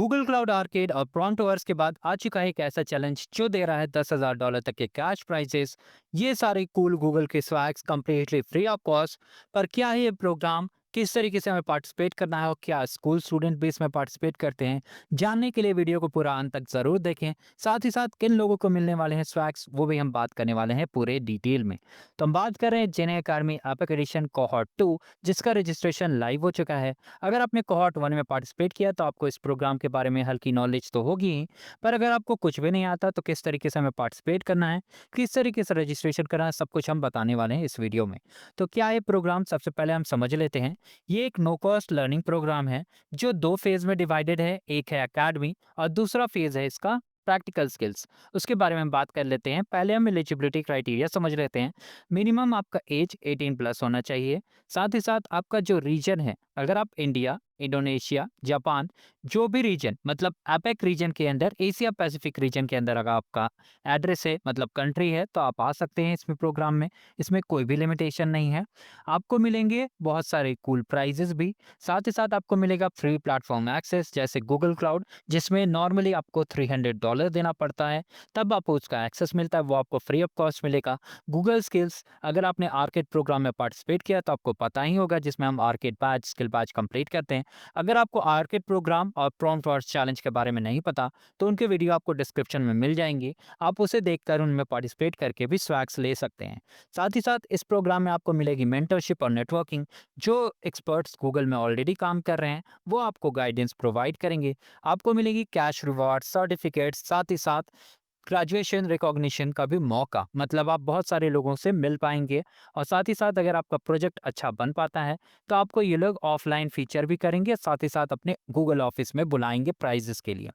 Google cloud arcade और prompt के बाद आ चुका है एक ऐसा चैलेंज जो दे रहा है $10,000 तक के कैश प्राइजेस। ये सारे कूल गूगल के swags completely free of cost. पर क्या है ये प्रोग्राम, किस तरीके से हमें पार्टिसिपेट करना है और क्या स्कूल स्टूडेंट भी इसमें पार्टिसिपेट करते हैं, जानने के लिए वीडियो को पूरा अंत तक जरूर देखें। साथ ही साथ किन लोगों को मिलने वाले हैं स्वैग्स वो भी हम बात करने वाले हैं पूरे डिटेल में। तो हम बात कर रहे हैं जेने अकादमी एपिक एडिशन कोहॉर्ट 2, जिसका रजिस्ट्रेशन लाइव हो चुका है। अगर आपने कोहॉर्ट 1 में पार्टिसिपेट किया तो आपको इस प्रोग्राम के बारे में हल्की नॉलेज तो होगी ही, पर अगर आपको कुछ भी नहीं आता तो किस तरीके से हमें पार्टिसिपेट करना है, किस तरीके से रजिस्ट्रेशन करना है, सब कुछ हम बताने वाले हैं इस वीडियो में। तो क्या है प्रोग्राम, सबसे पहले हम समझ लेते हैं। ये एक नो कॉस्ट लर्निंग प्रोग्राम है जो 2 फेज़ में डिवाइडेड है। एक है अकेडमी और दूसरा फेज़ है इसका प्रैक्टिकल स्किल्स। उसके बारे में हम बात कर लेते हैं। पहले हम एलिजिबिलिटी क्राइटेरिया समझ लेते हैं। मिनिमम आपका एज 18 प्लस होना चाहिए। साथ ही साथ आपका जो रीजन है, अगर आप इंडिया, इंडोनेशिया, जापान, जो भी रीजन मतलब एपेक रीजन के अंदर, एशिया पैसिफिक रीजन के अंदर अगर आपका एड्रेस है मतलब कंट्री है तो आप आ सकते हैं इसमें प्रोग्राम में। इसमें कोई भी लिमिटेशन नहीं है। आपको मिलेंगे बहुत सारे कूल प्राइजेस भी। साथ ही साथ आपको मिलेगा फ्री प्लेटफॉर्म एक्सेस जैसे गूगल क्लाउड, जिसमें नॉर्मली आपको $300 देना पड़ता है, तब आपको उसका एक्सेस मिलता है, वो आपको फ्री ऑफ कॉस्ट मिलेगा। गूगल स्किल्स, अगर आपने आर्केड प्रोग्राम में पार्टिसिपेट किया तो आपको पता ही होगा, जिसमें हम arcade batch skill batch complete करते हैं। अगर आपको आर्केड प्रोग्राम और प्रॉम्प्ट वॉर्स चैलेंज के बारे में नहीं पता तो उनके वीडियो आपको डिस्क्रिप्शन में मिल जाएंगी। आप उसे देखकर उनमें पार्टिसिपेट करके भी स्वैग्स ले सकते हैं। साथ ही साथ इस प्रोग्राम में आपको मिलेगी मेंटरशिप और नेटवर्किंग। जो एक्सपर्ट्स गूगल में ऑलरेडी काम कर रहे हैं वो आपको गाइडेंस प्रोवाइड करेंगे। आपको मिलेगी कैश रिवॉर्ड, सर्टिफिकेट्स, साथ ही साथ ग्रेजुएशन रिकॉग्निशन का भी मौका, मतलब आप बहुत सारे लोगों से मिल पाएंगे। और साथ ही साथ अगर आपका प्रोजेक्ट अच्छा बन पाता है तो आपको ये लोग ऑफलाइन फीचर भी करेंगे, साथ ही साथ अपने गूगल ऑफिस में बुलाएंगे प्राइजेस के लिए।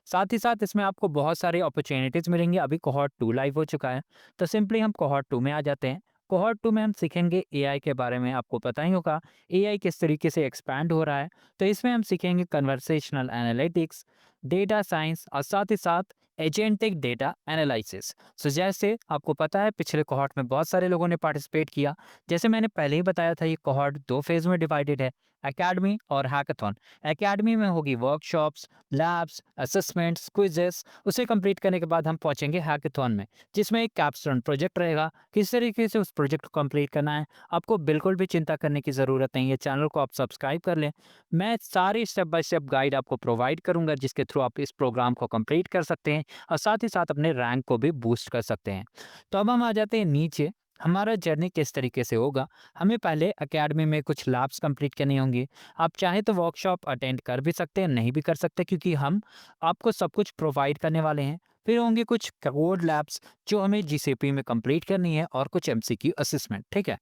साथ ही साथ इसमें आपको बहुत सारे अपॉर्चुनिटीज मिलेंगे। अभी कोहॉर्ट 2 लाइव हो चुका है तो सिंपली हम कोहॉर्ट 2 में आ जाते हैं। कोहॉर्ट 2 में हम सीखेंगे एआई के बारे में। आपको पता ही होगा एआई किस तरीके से एक्सपैंड हो रहा है। तो इसमें हम सीखेंगे कन्वर्सेशनल एनालिटिक्स, डेटा साइंस और साथ ही साथ एजेंटिक डेटा एनालिसिस। सो जैसे आपको पता है पिछले कोहॉर्ट में बहुत सारे लोगों ने पार्टिसिपेट किया। जैसे मैंने पहले ही बताया था, ये कोहॉर्ट 2 फेज में डिवाइडेड है, एकेडमी और हैकाथॉन। एकेडमी में होगी वर्कशॉप्स, लैब्स, असेसमेंट्स, क्विजेस। उसे कंप्लीट करने के बाद हम पहुंचेंगे हैकाथॉन में, जिसमें एक कैप्स्टोन प्रोजेक्ट रहेगा। किस तरीके से उस प्रोजेक्ट को कंप्लीट करना है आपको बिल्कुल भी चिंता करने की ज़रूरत नहीं है। चैनल को आप सब्सक्राइब कर लें। मैं सारी स्टेप बाय स्टेप गाइड आपको प्रोवाइड करूंगा जिसके थ्रू आप इस प्रोग्राम को कंप्लीट कर सकते हैं और साथ ही साथ अपने रैंक को भी बूस्ट कर सकते हैं। तो अब हम आ जाते हैं नीचे। हमारा जर्नी किस तरीके से होगा, हमें पहले एकेडमी में कुछ लैब्स कंप्लीट करनी होंगी। आप चाहे तो वर्कशॉप अटेंड कर भी सकते हैं, नहीं भी कर सकते, क्योंकि हम आपको सब कुछ प्रोवाइड करने वाले हैं। फिर होंगे कुछ कोड लैब्स जो हमें जीसीपी में कंप्लीट करनी है और कुछ एमसीक्यू असेसमेंट, ठीक है।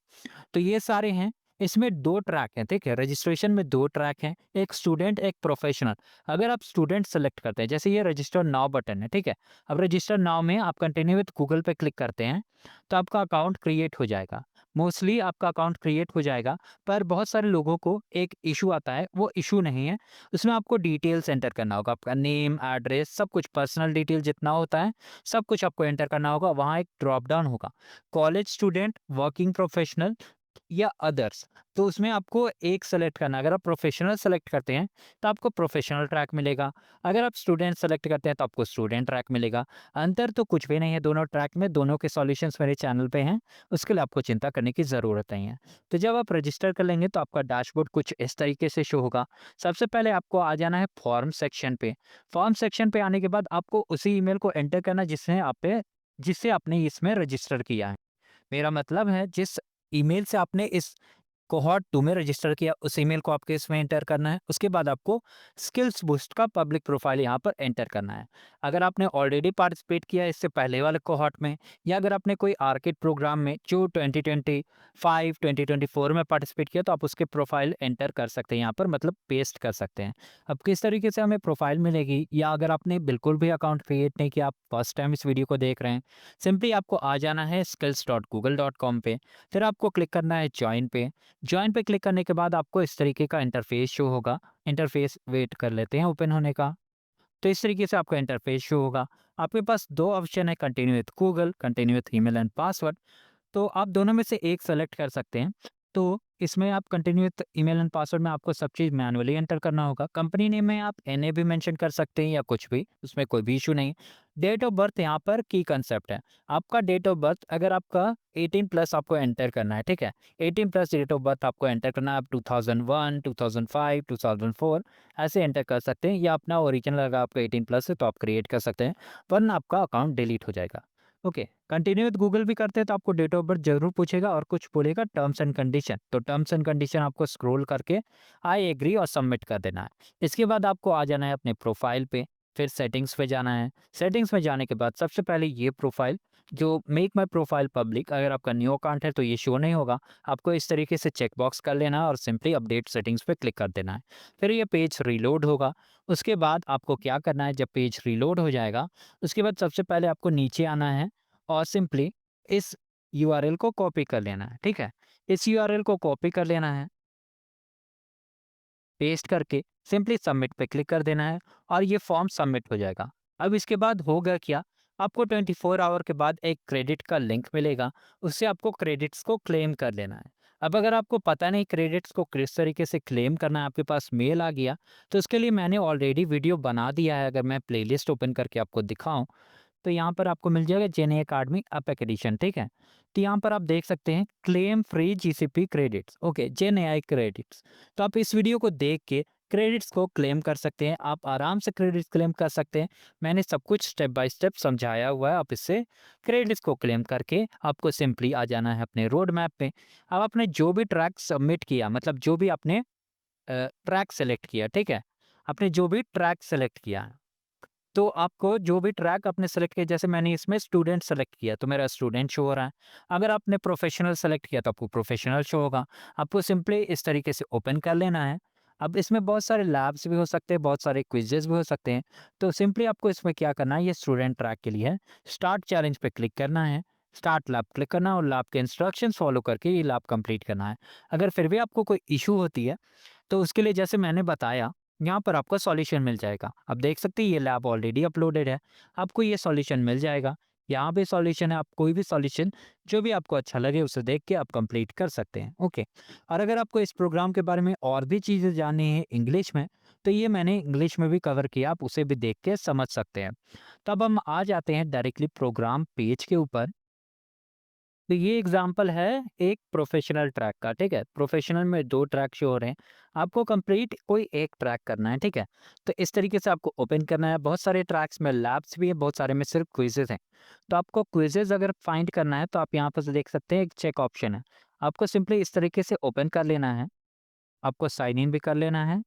तो ये सारे हैं। इसमें 2 ट्रैक हैं, ठीक है? रजिस्ट्रेशन में 2 ट्रैक हैं, एक स्टूडेंट, एक प्रोफेशनल। अगर आप स्टूडेंट सेलेक्ट करते हैं, जैसे ये रजिस्टर नाउ बटन है, ठीक है? अब रजिस्टर नाउ में आप कंटिन्यू विद गूगल पे क्लिक करते हैं, तो आपका अकाउंट क्रिएट हो जाएगा। मोस्टली आपका अकाउंट क्रिएट हो जाएगा, पर बहुत सारे लोगों को एक इश्यू आता है, वो इश्यू नहीं है। उसमें आपको डिटेल्स एंटर करना होगा, आपका नेम, एड्रेस, सब कुछ पर्सनल डिटेल जितना होता है, सब कुछ आपको एंटर करना होगा। वहाँ एक ड्रॉप डाउन होगा, कॉलेज स्टूडेंट, वर्किंग प्रोफेशनल या अदर्स। तो उसमें आपको एक सेलेक्ट करना है। अगर आप प्रोफेशनल सेलेक्ट करते हैं तो आपको प्रोफेशनल ट्रैक मिलेगा। अगर आप स्टूडेंट सेलेक्ट करते हैं तो आपको स्टूडेंट ट्रैक मिलेगा। अंतर तो कुछ भी नहीं है दोनों ट्रैक में, दोनों के सॉल्यूशंस मेरे चैनल पे हैं। उसके लिए आपको चिंता करने की ज़रूरत नहीं है। तो जब आप रजिस्टर कर लेंगे तो आपका डैशबोर्ड कुछ इस तरीके से शो होगा। सबसे पहले आपको आ जाना है फॉर्म सेक्शन पे। फॉर्म सेक्शन पे आने के बाद आपको उसी ईमेल को एंटर करना है जिससे आपने इसमें रजिस्टर किया है। मेरा मतलब है जिस ईमेल से आपने इस कोहॉर्ट 2 में रजिस्टर किया, उस ईमेल को आपको इसमें एंटर करना है। उसके बाद आपको स्किल्स बूस्ट का पब्लिक प्रोफाइल यहाँ पर एंटर करना है। अगर आपने ऑलरेडी पार्टिसिपेट किया है इससे पहले वाले कोहॉर्ट में, या अगर आपने कोई आर्केड प्रोग्राम में जो 2025 2024 में पार्टिसिपेट किया, तो आप उसके प्रोफाइल एंटर कर सकते हैं यहाँ पर, मतलब पेस्ट कर सकते हैं। अब किस तरीके से हमें प्रोफाइल मिलेगी, या अगर आपने बिल्कुल भी अकाउंट क्रिएट नहीं किया, आप फर्स्ट टाइम इस वीडियो को देख रहे हैं, सिंपली आपको आ जाना है skills.google.com पे। फिर आपको क्लिक करना है ज्वाइन पे। ज्वाइन पे क्लिक करने के बाद आपको इस तरीके का इंटरफेस शो होगा। इंटरफेस वेट कर लेते हैं ओपन होने का। तो इस तरीके से आपका इंटरफेस शो होगा। आपके पास 2 ऑप्शन है, continue with Google, continue with email and password. तो आप दोनों में से एक सेलेक्ट कर सकते हैं। तो इसमें आप continue with email and password में आपको सब चीज़ मैनुअली एंटर करना होगा। कंपनी नेम में आप एनए भी मेंशन कर सकते हैं या कुछ भी, उसमें कोई भी इश्यू नहीं। डेट ऑफ बर्थ यहाँ पर की कांसेप्ट है। आपका डेट ऑफ बर्थ अगर आपका 18 प्लस आपको एंटर करना है, ठीक है? 18 प्लस डेट ऑफ बर्थ आपको एंटर करना है। आप 2001, 2005, 2004 ऐसे एंटर कर सकते हैं, या अपना ओरिजिनल अगर आपका 18 प्लस है तो आप क्रिएट कर सकते हैं, वरना आपका अकाउंट डिलीट हो जाएगा। ओके, कंटिन्यू विद गूगल भी करते हैं तो आपको डेट ऑफ बर्थ जरूर पूछेगा और कुछ बोलेगा टर्म्स एंड कंडीशन, तो टर्म्स एंड कंडीशन आपको स्क्रॉल करके आई एग्री और सबमिट कर देना है। इसके बाद आपको आ जाना है अपने प्रोफाइल पे, फिर सेटिंग्स पे जाना है। सेटिंग्स में जाने के बाद सबसे पहले ये प्रोफाइल जो मेक माई प्रोफाइल पब्लिक, अगर आपका न्यू अकाउंट है तो ये शो नहीं होगा। आपको इस तरीके से चेक बॉक्स कर लेना है और सिंपली अपडेट सेटिंग्स पे क्लिक कर देना है। फिर ये पेज रीलोड होगा। उसके बाद आपको क्या करना है, जब पेज रीलोड हो जाएगा उसके बाद सबसे पहले आपको नीचे आना है और सिंपली इस यूआरएल को कॉपी कर लेना है, ठीक है? इस यूआरएल को कॉपी कर लेना है, पेस्ट करके सिंपली सबमिट पे क्लिक कर देना है और ये फॉर्म सबमिट हो जाएगा। अब इसके बाद होगा क्या, आपको 24 आवर के बाद एक क्रेडिट का लिंक मिलेगा, उससे आपको क्रेडिट्स को क्लेम कर लेना है। अब अगर आपको पता नहीं क्रेडिट्स को किस तरीके से क्लेम करना है, आपके पास मेल आ गया, तो उसके लिए मैंने ऑलरेडी वीडियो बना दिया है। अगर मैं प्लेलिस्ट ओपन करके आपको दिखाऊं तो यहाँ पर आपको मिल जाएगा जेने अकाडमी अपेक एडिशन, ठीक है? तो यहाँ पर आप देख सकते हैं claim free GCP credits, okay, gen AI credits. तो आप इस वीडियो को देख के क्रेडिट्स को क्लेम कर सकते हैं, आप आराम से क्रेडिट्स क्लेम कर सकते हैं। मैंने सब कुछ स्टेप बाय स्टेप समझाया हुआ है। आप इससे क्रेडिट्स को क्लेम करके आपको सिंपली आ जाना है अपने रोड मैप पे। अब आपने जो भी ट्रैक सबमिट किया, मतलब जो भी आपने ट्रैक सेलेक्ट किया, ठीक है? आपने जो भी ट्रैक सेलेक्ट किया, तो आपको जो भी ट्रैक आपने सेलेक्ट किया, जैसे मैंने इसमें स्टूडेंट सेलेक्ट किया तो मेरा स्टूडेंट शो हो रहा है। अगर आपने प्रोफेशनल सेलेक्ट किया तो आपको प्रोफेशनल शो होगा। आपको सिंपली इस तरीके से ओपन कर लेना है। अब इसमें बहुत सारे लैब्स भी हो सकते हैं, बहुत सारे क्विजेस भी हो सकते हैं। तो सिंपली आपको इसमें क्या करना है, ये स्टूडेंट ट्रैक के लिए है। स्टार्ट चैलेंज पे क्लिक करना है, स्टार्ट लैब क्लिक करना है और लैब के इंस्ट्रक्शंस फॉलो करके ये लैब कंप्लीट करना है। अगर फिर भी आपको कोई इशू होती है तो उसके लिए जैसे मैंने बताया, यहाँ पर आपको सॉल्यूशन मिल जाएगा। आप देख सकते हैं ये लैब ऑलरेडी अपलोडेड है, आपको ये सॉल्यूशन मिल जाएगा। यहाँ पे सॉल्यूशन है, आप कोई भी सॉल्यूशन जो भी आपको अच्छा लगे उसे देख के आप कंप्लीट कर सकते हैं, ओके। और अगर आपको इस प्रोग्राम के बारे में और भी चीज़ें जाननी है इंग्लिश में, तो ये मैंने इंग्लिश में भी कवर किया, आप उसे भी देख के समझ सकते हैं। तो अब हम आ जाते हैं डायरेक्टली प्रोग्राम पेज के ऊपर। तो ये एग्जाम्पल है एक प्रोफेशनल ट्रैक का, ठीक है? प्रोफेशनल में 2 ट्रैक शो हो रहे हैं, आपको कंप्लीट कोई एक ट्रैक करना है, ठीक है? तो इस तरीके से आपको ओपन करना है। बहुत सारे ट्रैक्स में लैब्स भी हैं, बहुत सारे में सिर्फ क्विज़ेज़ हैं। तो आपको क्विज़ेज़ अगर फाइंड करना है तो आप यहाँ पर से देख सकते हैं एक चेक ऑप्शन है। आपको सिंपली इस तरीके से ओपन कर लेना है, आपको साइन इन भी कर लेना है।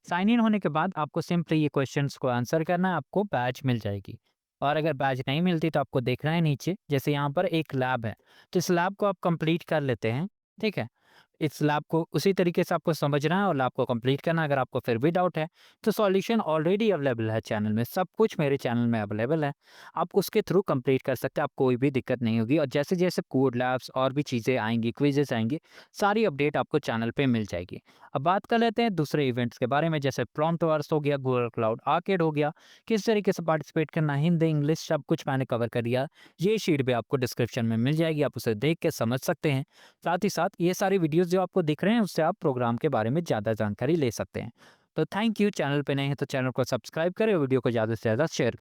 साइन इन होने के बाद आपको सिंपली ये क्वेश्चंस को आंसर करना है, आपको बैच मिल जाएगी। और अगर बैच नहीं मिलती तो आपको देखना है नीचे, जैसे यहाँ पर एक लैब है, तो इस लैब को आप कंप्लीट कर लेते हैं, ठीक है? इस लैब को उसी तरीके से आपको समझना है और लैब को कंप्लीट करना है। अगर आपको फिर भी डाउट है तो सॉल्यूशन ऑलरेडी अवेलेबल है चैनल में, सब कुछ मेरे चैनल में अवेलेबल है। आप उसके थ्रू कंप्लीट कर सकते हैं, आपको कोई भी दिक्कत नहीं होगी। और जैसे जैसे कोड लैब्स और भी चीज़ें आएंगी, क्विजेस आएंगी, सारी अपडेट आपको चैनल पे मिल जाएगी। अब बात कर लेते हैं दूसरे इवेंट्स के बारे में, जैसे प्रॉम्प्ट वर्स हो गया, गूगल क्लाउड आर्केड हो गया, किस तरीके से पार्टिसिपेट करना, हिंदी इंग्लिश सब कुछ मैंने कवर कर दिया। ये शीट भी आपको डिस्क्रिप्शन में मिल जाएगी, आप उसे देख के समझ सकते हैं। साथ ही साथ ये सारी वीडियोस जो आपको दिख रहे हैं उससे आप प्रोग्राम के बारे में ज़्यादा जानकारी ले सकते हैं। तो थैंक यू। चैनल पे नए हैं तो चैनल को सब्सक्राइब करें, वीडियो को ज़्यादा से ज़्यादा शेयर